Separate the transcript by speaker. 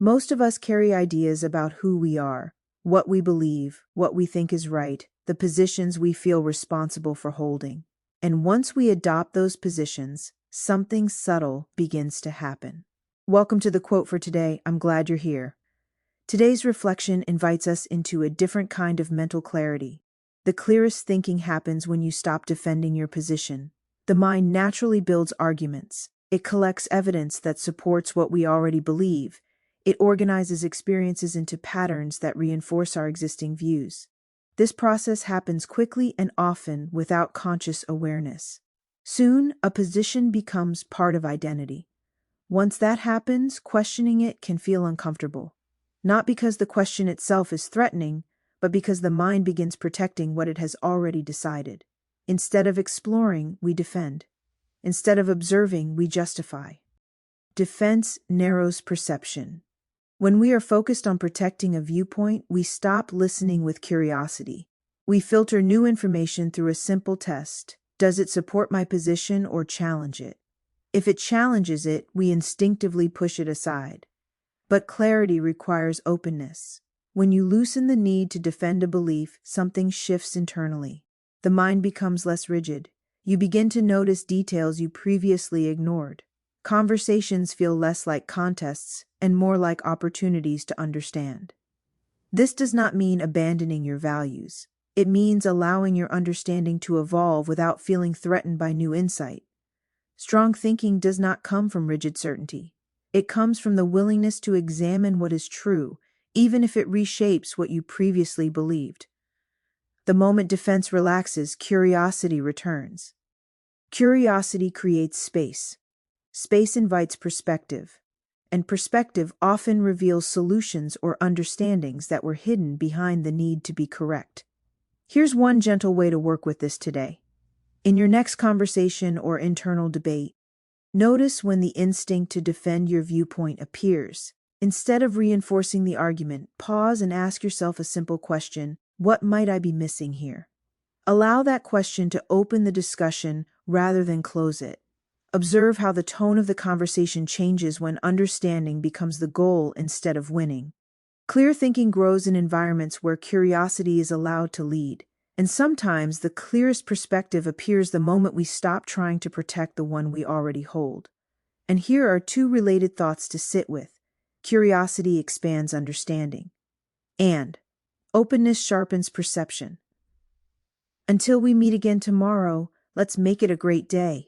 Speaker 1: Most of us carry ideas about who we are, what we believe, what we think is right, the positions we feel responsible for holding. And once we adopt those positions, something subtle begins to happen. Welcome to the quote for today. I'm glad you're here. Today's reflection invites us into a different kind of mental clarity. The clearest thinking happens when you stop defending your position. The mind naturally builds arguments. It collects evidence that supports what we already believe. It organizes experiences into patterns that reinforce our existing views. This process happens quickly and often without conscious awareness. Soon, a position becomes part of identity. Once that happens, questioning it can feel uncomfortable. Not because the question itself is threatening, but because the mind begins protecting what it has already decided. Instead of exploring, we defend. Instead of observing, we justify. Defense narrows perception. When we are focused on protecting a viewpoint, we stop listening with curiosity. We filter new information through a simple test. Does it support my position or challenge it? If it challenges it, we instinctively push it aside. But clarity requires openness. When you loosen the need to defend a belief, something shifts internally. The mind becomes less rigid. You begin to notice details you previously ignored. Conversations feel less like contests and more like opportunities to understand. This does not mean abandoning your values. It means allowing your understanding to evolve without feeling threatened by new insight. Strong thinking does not come from rigid certainty. It comes from the willingness to examine what is true, even if it reshapes what you previously believed. The moment defense relaxes, curiosity returns. Curiosity creates space. Space invites perspective, and perspective often reveals solutions or understandings that were hidden behind the need to be correct. Here's one gentle way to work with this today. In your next conversation or internal debate, notice when the instinct to defend your viewpoint appears. Instead of reinforcing the argument, pause and ask yourself a simple question: what might I be missing here? Allow that question to open the discussion rather than close it. Observe how the tone of the conversation changes when understanding becomes the goal instead of winning. Clear thinking grows in environments where curiosity is allowed to lead, and sometimes the clearest perspective appears the moment we stop trying to protect the one we already hold. And here are two related thoughts to sit with. Curiosity expands understanding, and openness sharpens perception. Until we meet again tomorrow, let's make it a great day.